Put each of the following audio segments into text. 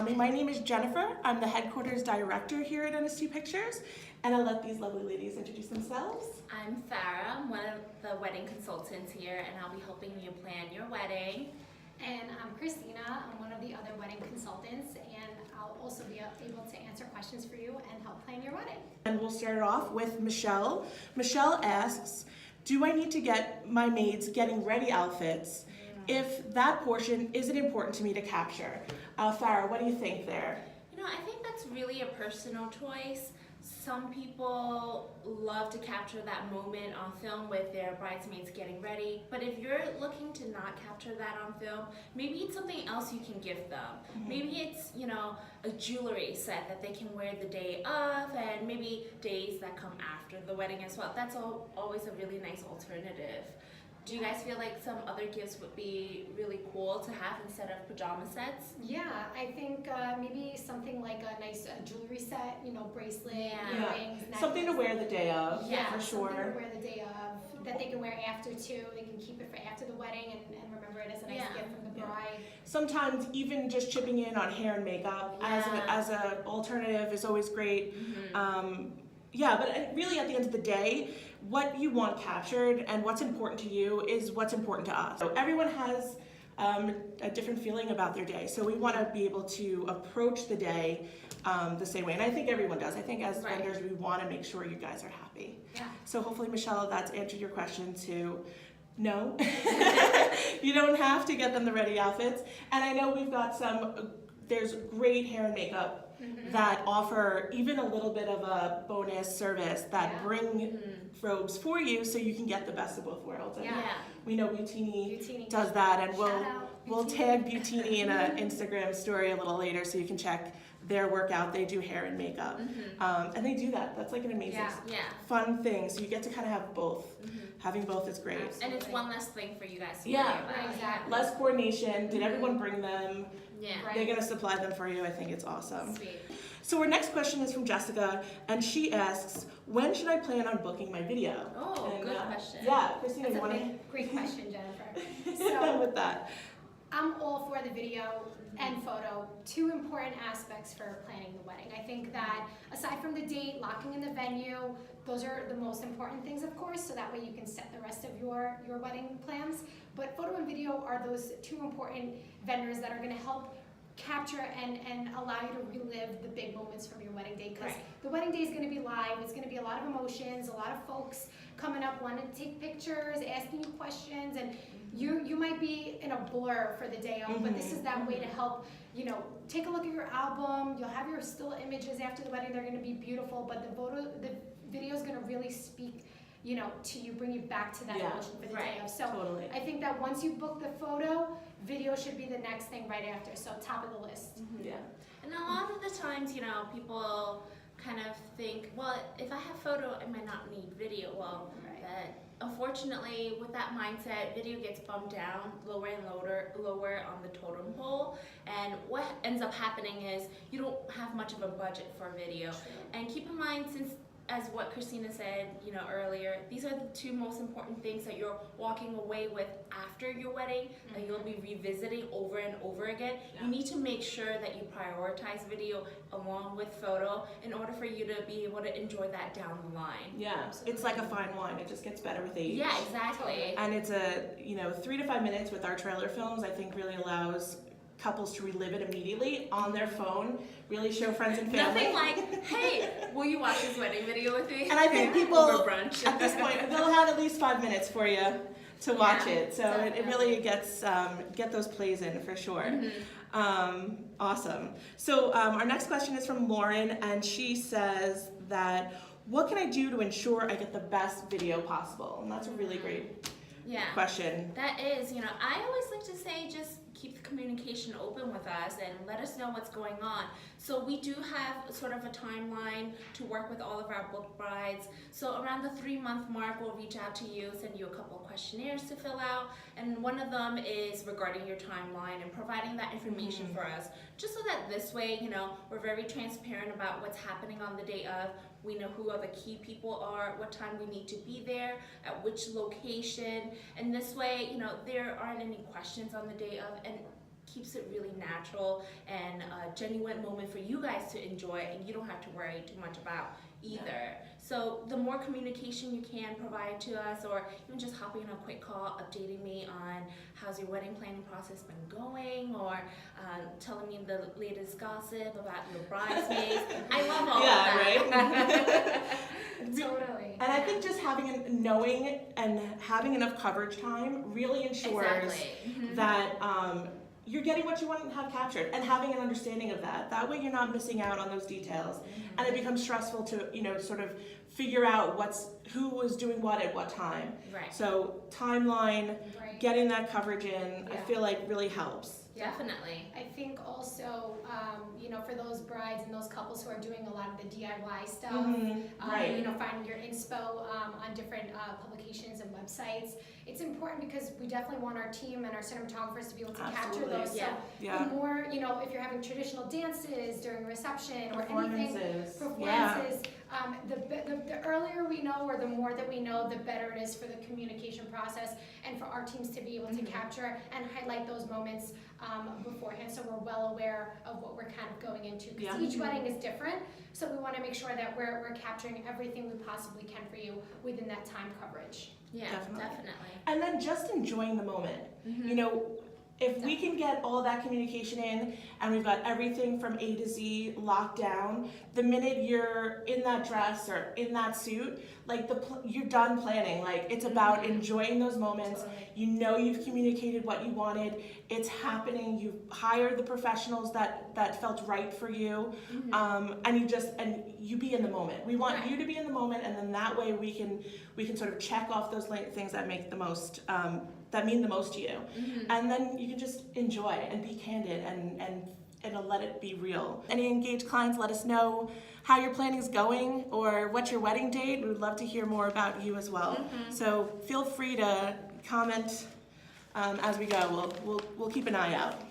My name is Jennifer. I'm the headquarters director here at NST Pictures, and I'll let these lovely ladies introduce themselves. I'm Farah. I'm one of the wedding consultants here, and I'll be helping you plan your wedding. And I'm Christina. I'm one of the other wedding consultants, and I'll also be able to answer questions for you and help plan your wedding. And we'll start off with Michelle. Michelle asks, do I need to get my maids getting ready outfits if that portion isn't important to me to capture? Farah, what do you think there? You know, I think that's really a personal choice. Some people love to capture that moment on film with their bridesmaids getting ready, but if you're looking to not capture that on film, maybe it's something else you can give them. Maybe it's, you know, a jewelry set that they can wear the day of, and maybe days that come after the wedding as well. That's always a really nice alternative. Do you guys feel like some other gifts would be really cool to have instead of pajama sets? Yeah, I think maybe something like a nice jewelry set, you know, bracelet, Yeah. earrings, necklace. Something to wear the day of, Yeah, for something to sure. wear the day of, that they can wear after too. They can keep it for after the wedding and remember it as a nice gift from the bride. Sometimes even just chipping in on hair and makeup as an alternative is always great. But really at the end of the day, what you want captured and what's important to you is what's important to us. So everyone has a different feeling about their day, so we want to be able to approach the day the same way, and I think everyone does. I think as vendors, we want to make sure you guys are happy. Yeah. So hopefully, Michelle, that's answered your question too. No, you don't have to get them the ready outfits, and I know we've got there's great hair and makeup that offer even a little bit of a bonus service that bring robes for you so you can get the best of both worlds. And we know Butini does that, and we'll tag Butini in an Instagram story a little later so you can check their workout. They do hair and makeup, and they do that. That's like an amazing, fun thing. So you get to kind of have both. Having both is great. And it's one less thing for you guys to worry about. Exactly. Less coordination. Did everyone bring them? Yeah. They're going to supply them for you. I think it's awesome. Sweet. So our next question is from Jessica, and she asks, when should I plan on booking my video? Oh, good question. Yeah, Christina, That's you want to great question, Jennifer. so with that? I'm all for the video and photo, two important aspects for planning the wedding. I think that aside from the date, locking in the venue, those are the most important things, of course, so that way you can set the rest of your wedding plans. But photo and video are those two important vendors that are going to help capture and allow you to relive the big moments from your wedding day, because the wedding day is going to be live. It's going to be a lot of emotions, a lot of folks coming up wanting to take pictures, asking you questions, and you might be in a blur for the day of, but this is that way to help, you know, take a look at your album. You'll have your still images after the wedding. They're going to be beautiful, but the video is going to really speak, you know, to you, bring you back to that emotion for the day of. So I think that once you book the photo, video should be the next thing right after, so top of the list. Yeah. And a lot of the times, you know, people kind of think, well, if I have photo, I might not need video. Well, unfortunately, with that mindset, video gets bumped down lower and lower on the totem pole, and what ends up happening is you don't have much of a budget for video. And keep in mind, since as what Christina said, you know, earlier, these are the two most important things that you're walking away with after your wedding, that you'll be revisiting over and over again. You need to make sure that you prioritize video along with photo in order for you to be able to enjoy that down the line. Yeah, it's like a fine wine. It just gets better with age. Yeah, exactly. And it's 3 to 5 minutes with our trailer films, I think really allows couples to relive it immediately on their phone, really show friends and family. Nothing like, hey, will you watch this wedding video with me? And I think people over brunch. at this point, they'll have at least 5 minutes for you to watch it. So it really gets get those plays in for sure. Awesome. So our next question is from Lauren, and she says that, what can I do to ensure I get the best video possible? And that's a really great question. That is, you know, I always like to say just keep the communication open with us and let us know what's going on. So we do have sort of a timeline to work with all of our booked brides. So around the 3-month mark, we'll reach out to you, send you a couple of questionnaires to fill out, and one of them is regarding your timeline and providing that information for us, just so that this way, you know, we're very transparent about what's happening on the day of. We know who the key people are, what time we need to be there, at which location, and this way, you know, there aren't any questions on the day of. And keeps it really natural and a genuine moment for you guys to enjoy, and you don't have to worry too much about either. So the more communication you can provide to us, or even just hopping on a quick call, updating me on how's your wedding planning process been going, or telling me the latest gossip about your bridesmaids. I love all of that. Right? Totally. And I think just knowing and having enough coverage time really ensures Exactly. that you're getting what you want to have captured, and having an understanding of that. That way you're not missing out on those details. And it becomes stressful to, sort of figure out who was doing what at what time. Right. So timeline, Right. getting that coverage in, I Yeah. feel like really helps. Definitely. I think also, for those brides and those couples who are doing a lot of the DIY stuff, Right. finding your inspo on different publications and websites, it's important because we definitely want our team and our cinematographers to be able to capture Absolutely. those. So Yeah. the more, if you're having traditional dances during a reception or anything, Performances. performances, the earlier we know, or the more that we know, the better it is for the communication process and for our teams to be able to capture and highlight those moments beforehand, so we're well aware of what we're kind of going into, because each wedding is different, so we want to make sure that we're capturing everything we possibly can for you within that time coverage. Yeah, Definitely. definitely. And then just enjoying the moment. If we can get all that communication in, and we've got everything from A to Z locked down, the minute you're in that dress or in that suit, like you're done planning. Like, it's about enjoying those moments. You've communicated what you wanted. It's happening. You've hired the professionals that felt right for you, and you be in the moment. We want you to be in the moment, and then that way we can sort of check off those things that make the most. That mean the most to you, and then you can just enjoy and be candid and let it be real. Any engaged clients, let us know how your planning is going or what's your wedding date. We would love to hear more about you as well. So feel free to comment as we go. We'll keep an eye out.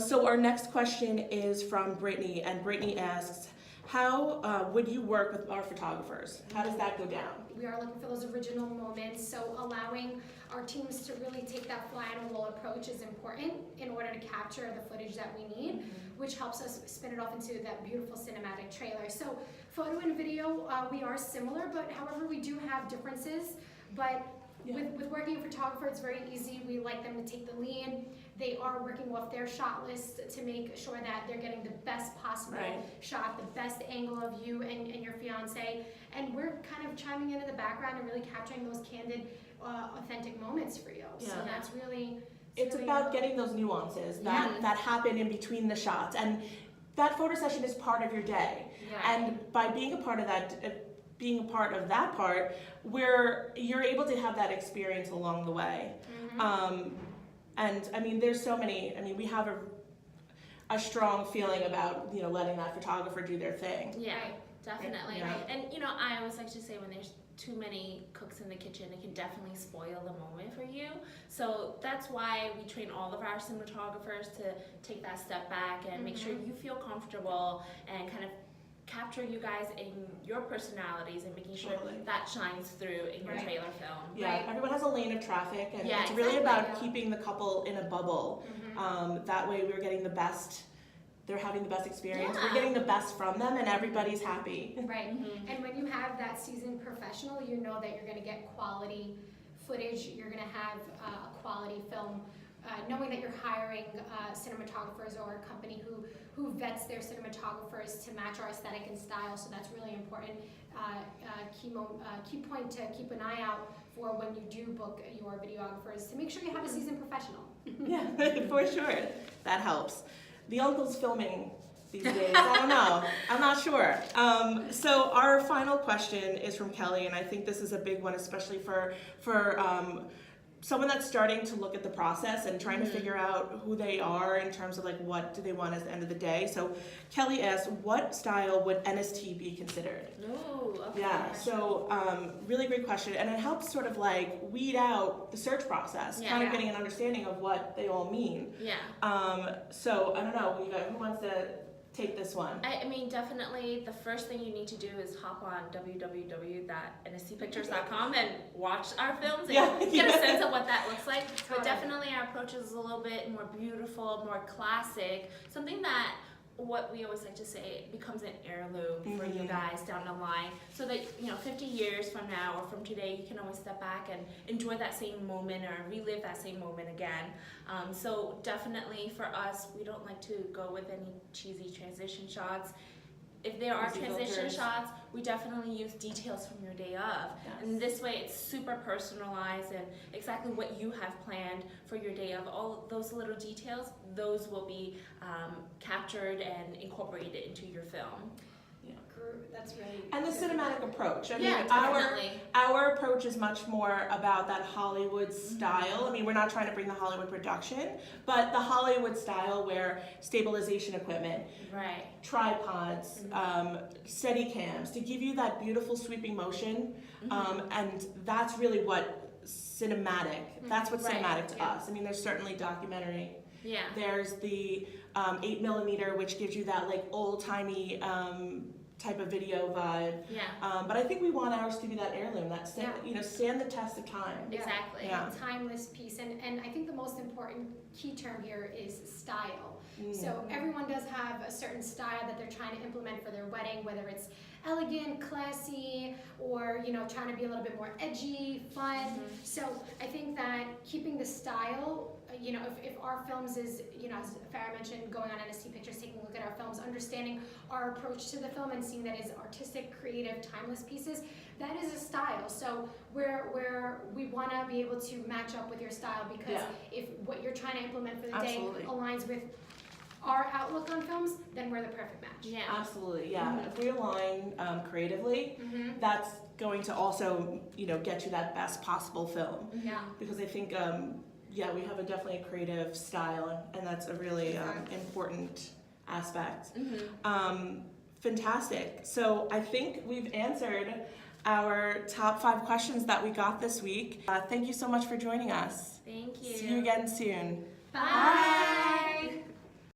So our next question is from Brittany, and Brittany asks, how would you work with our photographers? How does that go down? We are looking for those original moments, so allowing our teams to really take that fly-on-the-wall approach is important in order to capture the footage that we need, which helps us spin it off into that beautiful cinematic trailer. So photo and video, we are similar, but however we do have differences. But with working a photographer, it's very easy. We like them to take the lead. They are working off their shot list to make sure that they're getting the best possible shot, the best angle of you and your fiance. And we're kind of chiming in the background and really capturing those candid, authentic moments for you. So that's really... It's really about getting those nuances that happen in between the shots. And that photo session is part of your day. And by being a part of that, part, where you're able to have that experience along the way. And I mean, there's so many. I mean, we have a strong feeling about letting that photographer do their thing. Yeah, definitely. Yeah. And I always like to say, when there's too many cooks in the kitchen, it can definitely spoil the moment for you. So that's why we train all of our cinematographers to take that step back and make sure you feel comfortable and kind of capture you guys in your personalities and making sure that shines through in your trailer film. Yeah, everyone has a lane of traffic, and it's really about keeping the couple in a bubble. That way we're getting the best, they're having the best experience, we're getting the best from them, and everybody's happy. Right, and when you have that seasoned professional, you know that you're gonna get quality footage, you're gonna have a quality film, knowing that you're hiring cinematographers or a company who vets their cinematographers to match our aesthetic and style, so that's really important. Key point to keep an eye out for when you do book your videographers, to make sure you have a seasoned professional. Yeah, for sure. That helps. The uncle's filming these days. I don't know. I'm not sure. So our final question is from Kelly, and I think this is a big one, especially for someone that's starting to look at the process and trying to figure out who they are in terms of like what do they want at the end of the day. So Kelly asks, what style would NST be considered? Ooh, okay. Yeah, so really great question, and it helps sort of like weed out the search process, kind of getting an understanding of what they all mean. Yeah. So I don't know, who wants to take this one? I mean, definitely the first thing you need to do is hop on www.nstpictures.com and watch our films and get a sense of what that looks like. But definitely our approach is a little bit more beautiful, more classic, something that, what we always like to say, it becomes an heirloom for you guys down the line, so that 50 years from now or from today you can always step back and enjoy that same moment or relive that same moment again. So definitely for us, we don't like to go with any cheesy transition shots. If there are transition shots, we definitely use details from your day of. And this way it's super personalized and exactly what you have planned for your day of. All those little details, those will be captured and incorporated into your film. That's really And the cinematic approach. I mean, definitely. our approach is much more about that Hollywood style. I mean, we're not trying to bring the Hollywood production, but the Hollywood style where stabilization equipment, tripods, steady cams, to give you that beautiful sweeping motion. And that's really what cinematic, that's what cinematic to us. I mean, there's certainly documentary. There's the 8mm, which gives you that like old-timey type of video vibe. But I think we want ours to be that heirloom, that stand the test of time. Exactly. A timeless piece, and I think the most important key term here is style. So everyone does have a certain style that they're trying to implement for their wedding, whether it's elegant, classy, or trying to be a little bit more edgy, fun. So I think that keeping the style, if our films is, as Farah mentioned, going on NST Pictures, taking a look at our films, understanding our approach to the film and seeing that as artistic, creative, timeless pieces, that is a style. So where we want to be able to match up with your style, because if what you're trying to implement for the day aligns with our outlook on films, then we're the perfect match. Absolutely, If we align creatively, that's going to also, get you that best possible film. Because I think, we have definitely a creative style, and that's a really important aspect. Fantastic. So I think we've answered our top 5 questions that we got this week. Thank you so much for joining us. Thank you. See you again soon. Bye.